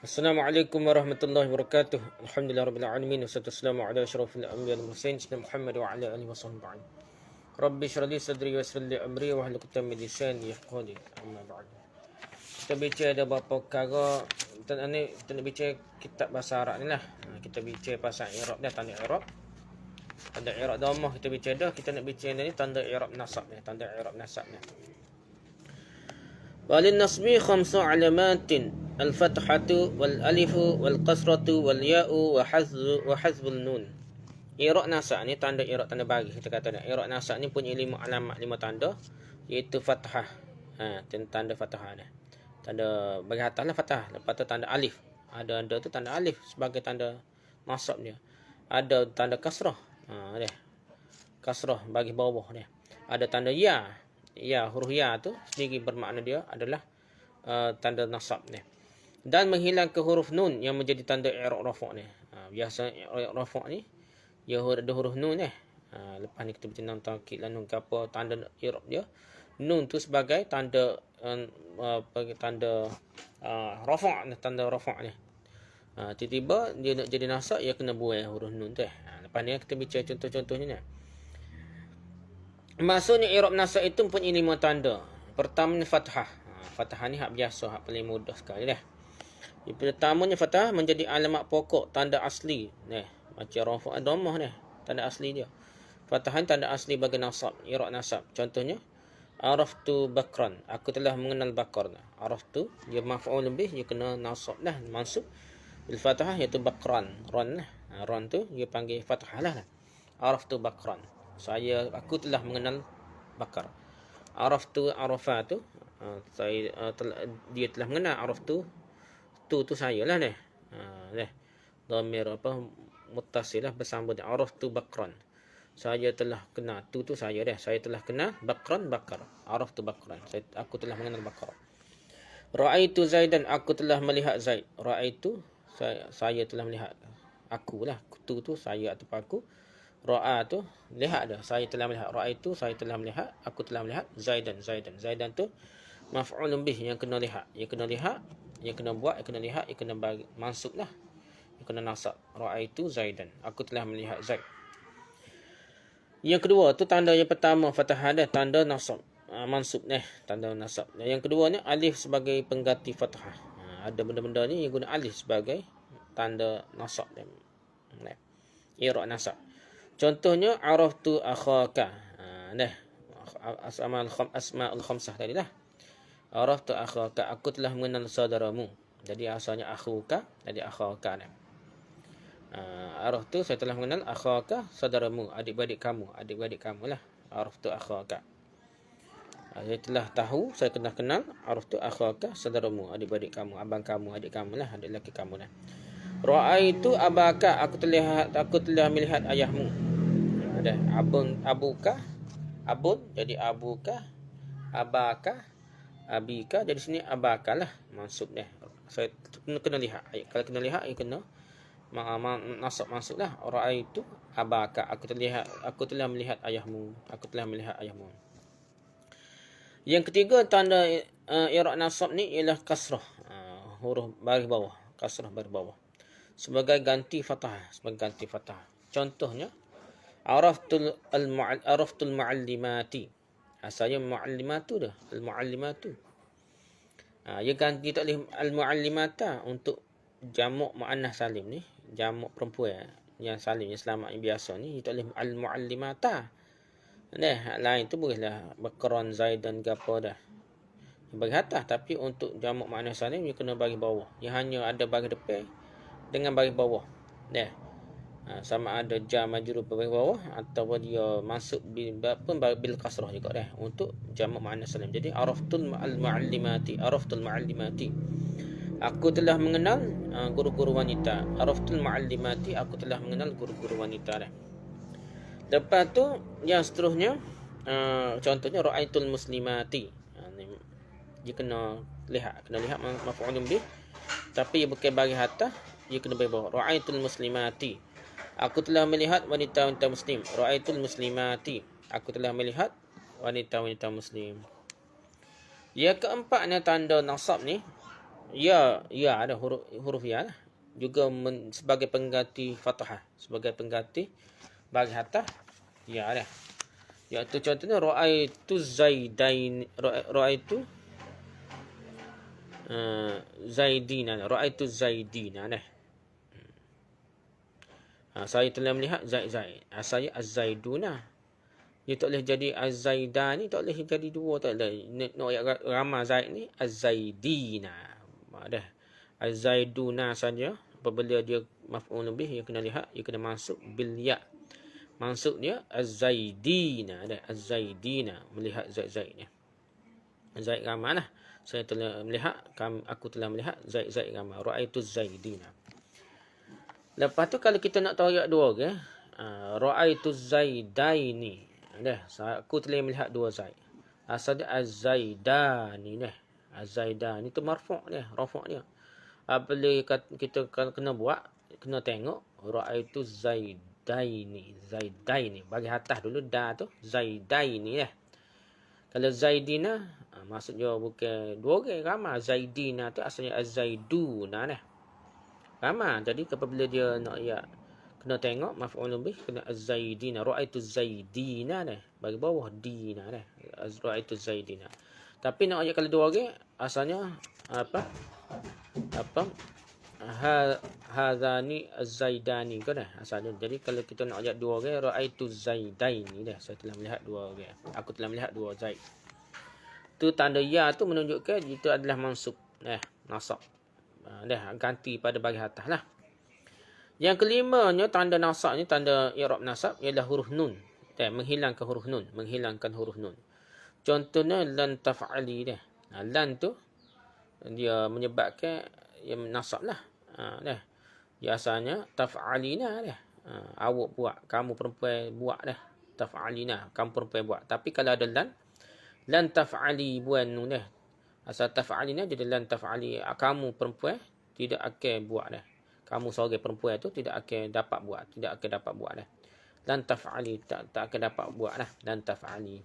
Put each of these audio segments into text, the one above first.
Assalamualaikum warahmatullahi wabarakatuh. Alhamdulillahirabbil alamin wassalatu wassalamu ala asyrafil anbiya'i wal mursalin sayyidina Muhammad wa ala alihi wasahbihi. Rabbi shrah li sadri wa yassir li amri wa hlul 'uqdatam min lisani yafqahu qawli. Amma ba'd. Kita bicara ada beberapa perkara kita nak bicara kitab bahasa Arab ni lah. Kita bicara pasal i'rab dah, tanda i'rab. Tanda i'rab dhammah kita bicara dah, kita nak bicara ni tanda i'rab nasab ni, tanda i'rab nasab ni. Walin nasbi khamsu alamatin al-fathatu wal alifu wal qasratu wal ya'u wa hazbul nun. I'rab nasab ni tanda i'rab tanda bagi kita kata dah. I'rab nasab ni punya 5 alamat, 5 tanda, iaitu fathah. Tanda fathah ni. Tanda bagi atas lah fathah, lepas tu tanda alif. Ada tu tanda alif sebagai tanda nasab dia. Ada tanda kasrah. Dia. Kasrah bagi bawah dia. Ada tanda ya. Ya, huruf ya tu sendiri bermakna dia adalah tanda nasab ni. Dan menghilangkan huruf nun yang menjadi tanda i'rab rafa' ni. Biasa i'rab rafa' ni dia ada huruf nun ni. Lepas ni kita baca nun taukid lah, nun ke apa tanda i'rab dia. Nun tu sebagai tanda tanda rafa', tanda rafa' ni. Tiba-tiba dia nak jadi nasab, dia kena buang huruf nun tu. Lepas ni kita bicara contoh-contohnya ni. Maksudnya i'rab nasab itu mempunyai 5 tanda. Pertamanya fathah. Fathah ni hak biasa, hak paling mudah sekali dah. Yang pertamanya fathah menjadi alamat pokok, tanda asli. Macam rafa' dhammah ni, tanda asli dia. Fathah ni tanda asli bagi nasab, i'rab nasab. Contohnya araftu bakran, aku telah mengenal bakar. Araftu dia maf'ul bih, dia kena nasab dah, mansub bil fathah iaitu bakran. Ran lah. Ran tu dia panggil fathah lah. Araftu bakran. Aku telah mengenal bakar. Araftu arafatu, dia telah mengenal. Araftu tu saya lah ni. Dhamir apa muttasil lah bersambung. Araftu bakran, saya telah kenal. Tu saya dah. Saya telah kenal bakran, bakar. Araftu bakran, aku telah mengenal bakar. Ra'aitu Zaidan, aku telah melihat Zaid. Ra'aitu, saya telah melihat. Aku lah. Tu saya atau aku. Ra'a tu lihat dah. Saya telah melihat. Ra'aitu, saya telah melihat. Aku telah melihat Zaidan. Zaidan tu maf'ulun bih, yang kena lihat. Yang kena lihat, yang kena buat, yang kena lihat, yang kena bagi mansub lah. Yang kena nasab. Ra'aitu Zaidan, aku telah melihat Zaid. Yang kedua tu tanda yang pertama fathah dah, tanda nasab. Mansub tanda nasab. Yang kedua ni alif sebagai pengganti fathah. Ada benda-benda ni yang guna alif sebagai tanda nasab dia. I'rab nasab. Contohnya araftu akhaka. Asma'ul khamsah tadi lah. Araftu akhaka, aku telah mengenal saudaramu. Jadi asalnya akhuka, jadi akhaka. Araftu, saya telah mengenal akhaka, saudaramu, adik-beradik kamu lah. Araftu akhaka. Saya telah tahu, saya telah kenal. Araftu akhaka, saudaramu, adik-beradik kamu, abang kamu, adik kamu lah, adik lelaki kamu lah. Ra'aitu abaka, aku telah melihat ayahmu. Ada abuka, abun jadi abuka, abaka, abika, jadi sini abaka lah maksud dia. Saya kena lihat. Kalau kena lihat, kena nasab maksud lah. Ra'aitu abaka, aku telah melihat ayahmu. Yang ketiga tanda i'rab nasab ni ialah kasrah. Huruf baris bawah, kasrah baris bawah. Sebagai ganti fathah, Contohnya araftul muallimati. Asalnya muallimatu dah, al-muallimatu. Ia ganti tak boleh al-muallimata untuk jamak muannas salim ni, jamak perempuan yang salim, yang selamat, yang biasa ni, tak boleh al-muallimata. Lain tu bolehlah bakran, Zaidan ke apa dah. Bagi atas, tapi untuk jamak muannas salim dia kena bagi bawah. Yang hanya ada bagi depan dengan bagi bawah. Sama ada jar majrur bagi bawah ataupun dia masuk bil kasrah juga dah untuk jamak muannas salim. Jadi araftul muallimati, aku telah mengenal guru-guru wanita. Araftul muallimati, aku telah mengenal guru-guru wanita dah. Lepas tu yang seterusnya contohnya ra'aitul muslimati. Dia kena lihat maf'ulun bih, tapi ia bukan bagi atas, dia kena bagi bawah. Ra'aitul muslimati, aku telah melihat wanita-wanita muslim. Ra'aitul muslimati, aku telah melihat wanita-wanita muslim. Yang keempatnya tanda nasab ni Ya ada huruf ya lah. Juga sebagai pengganti fathah, sebagai pengganti bagi atas ya ada. Iaitu contohnya ra'aitu zaidain, ra'aitu zaidina, ra'aitu zaidina nah. Saya telah melihat zaid. Asalnya az-zaiduna. Dia tak boleh jadi az-zaidani, tak boleh jadi dua, tak boleh. Nak ayat ramah zaid ni az-zaidina. Dah. Az-zaiduna saja. Apabila dia maf'ul bih, dia kena lihat, dia kena masuk bil ya. Maksud dia az-zaidina, dah. Az-zaidina, melihat zaid ni. Zaid ramah lah. Saya telah melihat, aku telah melihat zaid ramah. Ra'aitu zaidina. Lepas tu kalau kita nak tahu ayat dua ke, ra'aitu zaidaini. Dah, aku telah melihat dua zaid. Asal dia az-zaidani dah. Az-zaidani tu marfu' dia, rafu' dia. Apabila kita kena buat, kena tengok ra'aitu zaidaini, zaidaini. Bagi atas dulu da tu zaidaini dah. Kalau zaidina, maksudnya bukan dua orang, ramai. Zaidina tu asalnya az-zaiduna dah. Ramah. Jadi apabila dia nak kena tengok maf'ul bih, kena az-zaidina, ra'aitu zaidina dah. Bagi bawah dina dah. Ra'aitu zaidina. Tapi nak ayat kalau dua orang asalnya apa? Hadzani az-zaidani ke dah asalnya. Jadi kalau kita nak ayat dua orang, ra'aitu zaidaini dah. Saya telah melihat dua orang. Aku telah melihat dua zaid. Tu tanda ya tu menunjukkan itu adalah mansub. Nasab. Dah ganti pada bagi atas lah. Yang kelimanya tanda nasab ni, tanda i'rab nasab ialah huruf nun. Menghilangkan huruf nun, menghilangkan huruf nun. Contohnya lan taf'ali dah. Lan tu dia menyebabkan yang nasab lah. Dah. Biasanya taf'alina dah. Awak buat, kamu perempuan buat dah. Taf'alina, kamu perempuan buat. Tapi kalau ada lan taf'ali buan nun dah. Asal taf'alina jadi lan taf'ali, kamu perempuan tidak akan buat dah. Kamu seorang perempuan tu tidak akan dapat buat, tidak akan dapat buat dah. Lan taf'ali, tak akan dapat buat dah. Lan taf'ali.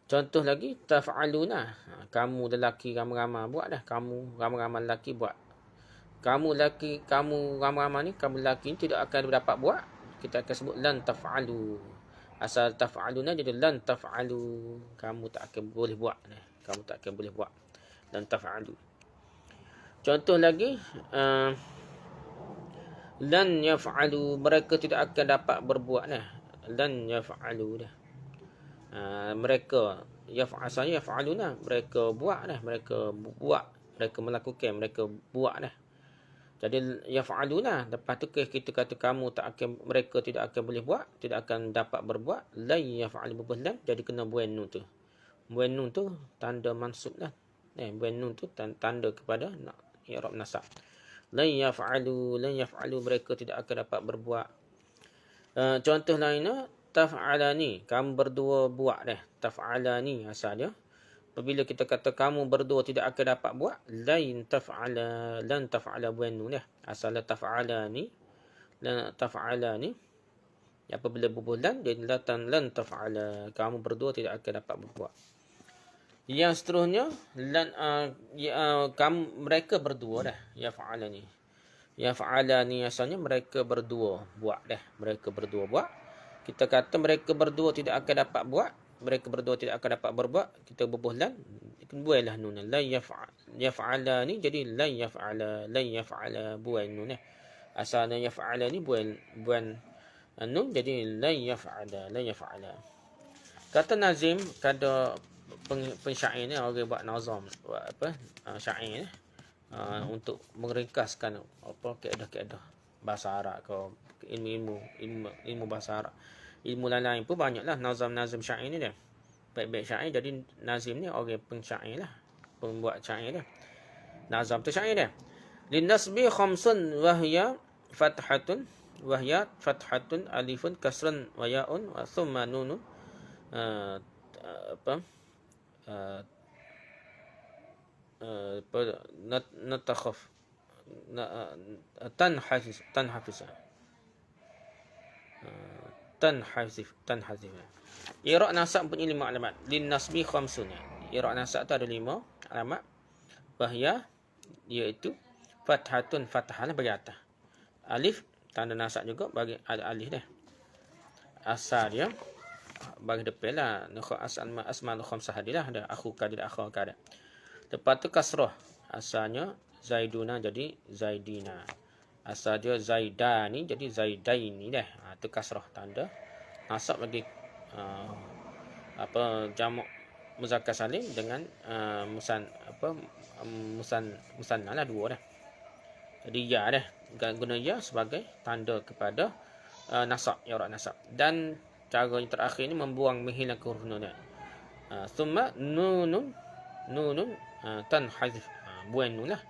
Contoh lagi taf'aluna, kamu lelaki ramai-ramai buat dah. Kamu ramai-ramai lelaki buat. Kamu lelaki, kamu ramai-ramai ni, kamu lelaki ni tidak akan dapat buat. Kita akan sebut lan taf'alu. Asal taf'aluna jadi lan taf'alu, kamu tak akan boleh buat dah. Kamu tak akan boleh buat. Dan taf'alu. Contoh lagi, lan yaf'alu, mereka tidak akan dapat berbuat dah. Lan yaf'alu dah. Mereka asalnya yaf'aluna, mereka buat dah, mereka buat, mereka melakukan, mereka buat dah. Jadi yaf'aluna, lepas tu kita kata kamu tak akan, mereka tidak akan boleh buat, tidak akan dapat berbuat. Lan yaf'alu berbuat, jadi kena buan nun tu. Buan nun tu tanda mansub lah. Buan nun tu tanda kepada i'rab nasab. Lan yaf'alu, mereka tidak akan dapat berbuat. Contoh lainnya taf'alani, kamu berdua buat dah. Taf'alani asal dia. Apabila kita kata kamu berdua tidak akan dapat buat, lan taf'ala buan nun dah. Asal taf'alani, lan taf'alani. Apabila berbulan jadi lan taf'ala, kamu berdua tidak akan dapat berbuat. Yang seterusnya mereka berdua dah. Yaf'alani. Yaf'alani asalnya mereka berdua buat dah. Mereka berdua buat. Kita kata mereka berdua tidak akan dapat buat. Mereka berdua tidak akan dapat berbuat. Kita berbulan. Buailah nun. Lan yaf'alani jadi lan yaf'ala buai nun. Asalnya yaf'alani buan nun jadi lan yaf'ala. Kata nazim, kata pensyair ni orang buat nazam, buat apa? Syair ni untuk meringkaskan apa kaedah-kaedah bahasa Arab ke ilmu bahasa Arab. Ilmu lain pun banyaklah nazam syair ni dia. Baik-baik syair jadi nazim ni orang pensyair lah, pembuat syair dia. Nazam tu syair dia. Linnasbi khamsun wahya fathatun alifun kasran wa ya'un wa thumma nunun natakhaf tanhazif. I'rab nasab punya 5 alamat. Lin nasbi khamsun. I'rab nasab tu ada 5 alamat. Wahya iaitu fathatun, fathah lah bagi atas. Alif tanda nasab juga bagi ada alif dah. Asal dia bagi depan lah, asmaul khamsah hadilah ada akhuka dia akhaka dah. Lepas tu kasrah, asalnya zaiduna jadi zaidina. Asal dia zaidani jadi zaidaini dah. Tu kasrah tanda nasab bagi jamak muzakkar salim dengan musanna lah dua dah. Jadi ya dah, guna ya sebagai tanda kepada nasab, i'rab nasab. Dan cara yang terakhir ni membuang menghilangkan huruf nun. Summa nunun tanhazif. Buang nun lah,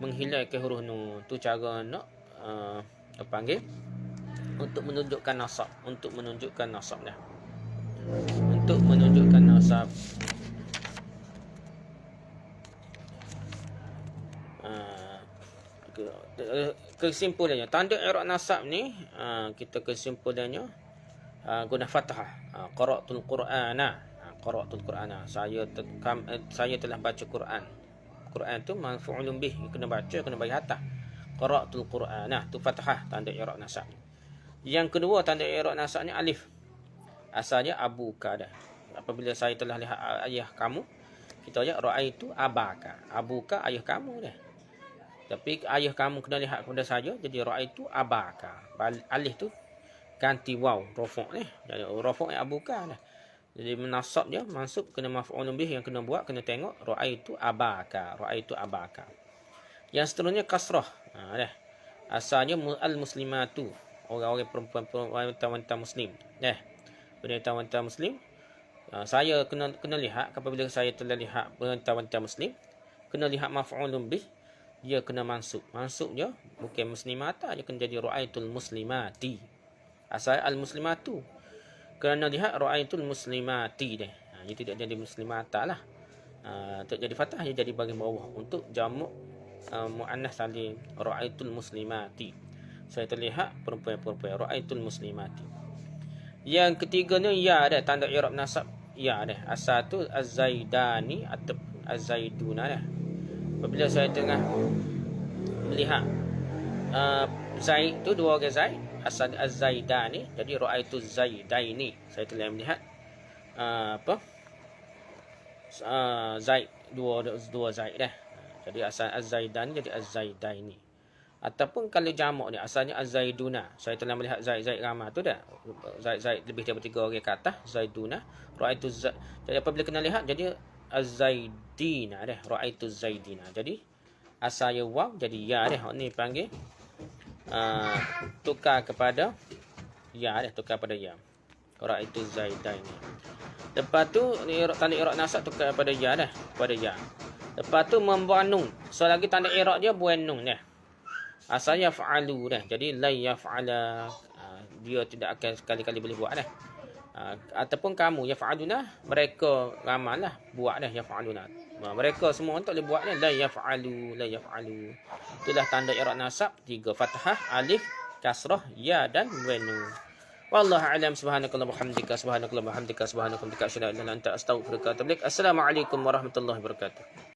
menghilangkan huruf nun. Tu cara nak panggil untuk menunjukkan nasab, untuk menunjukkan nasab dah. Untuk menunjukkan nasab. Kesimpulannya, tanda i'rab nasab ni kita kesimpulannya guna fathah. Qara'tul Qur'ana. Qara'tul Qur'ana. Saya telah baca Quran. Quran tu manfu'ulun bih, kena baca, kena bagi atas. Qara'tul Qur'ana tu fathah, tanda i'rab nasab. Yang kedua tanda i'rab nasab ni alif. Asalnya abuka dah. Apabila saya telah lihat ayah kamu, kita ajak ra'aitu abaka. Abuka ayah kamu dah. Tapi ayah kamu kena lihat kepada saya, jadi ra'aitu abaka. Alif tu ganti waw, rafu' ni. Jadi rafu' abuka dah. Jadi menasab dia, mansub kena maf'ulun bih, yang kena buat kena tengok ra'aitu abaka, ra'aitu abaka. Yang seterusnya kasrah. Dah. Asalnya al-muslimatu, orang-orang perempuan, wanita muslim. Dah. Wanita muslim. Saya kena lihat, apabila saya telah lihat wanita muslim, kena lihat maf'ulun bih, dia kena mansub. Mansub dia bukan muslimata, dia kena jadi ra'aitul muslimati. Asal al-muslimatu. Kerana lihat ra'aitul muslimati dah. Dia tidak jadi muslimata lah. Tak jadi fathah, dia jadi bagi bawah untuk jamak muannas salim, ra'aitul muslimati. Saya terlihat perempuan-perempuan, ra'aitul muslimati. Yang ketiganya ya dah, tanda i'rab nasab ya dah. Asal tu az-zaidani atau az-zaiduna dah. Apabila saya tengah melihat Zaid tu, dua orang Zaid, asal az-zaidani, jadi ra'aitu zaidaini. Saya telah melihat Zaid, dua Zaid dah. Jadi asal az-zaidani jadi az-zaidaini. Ataupun kalau jamak ni asalnya az-zaiduna. Saya telah melihat Zaid ramai tu dah. Zaid lebih daripada 3 orang ke atas, zaiduna. Ra'aitu jadi apabila kena lihat jadi az-zaidina dah, ra'aitu zaidina. Jadi asalnya waw jadi ya dah. Ni panggil tukar kepada ya dah, tukar pada ya. Ra'aitu zaidaini. Lepas tu tanda i'rab nasab tukar kepada ya dah, kepada ya. Lepas tu membuang nun. So lagi tanda i'rab dia buang nun dah. Asalnya yaf'alu dah. Jadi la yaf'ala, dia tidak akan sekali-kali boleh buat dah. Ataupun kamu yaf'aluna, mereka ramallah buat dah yaf'aluna. Mereka semua tak boleh buat dah, la yaf'alu, la yaf'alu. Itulah tanda i'rab nasab 3, fathah, alif, kasrah, ya dan nun. Wallahu a'lam. Subhanakallahumma hamdika, subhanakallahumma hamdika, subhanakallahumma hamdika, asyhadu an la ilaha illa anta, astaghfiruka wa atubu ilaik. Assalamualaikum warahmatullahi wabarakatuh.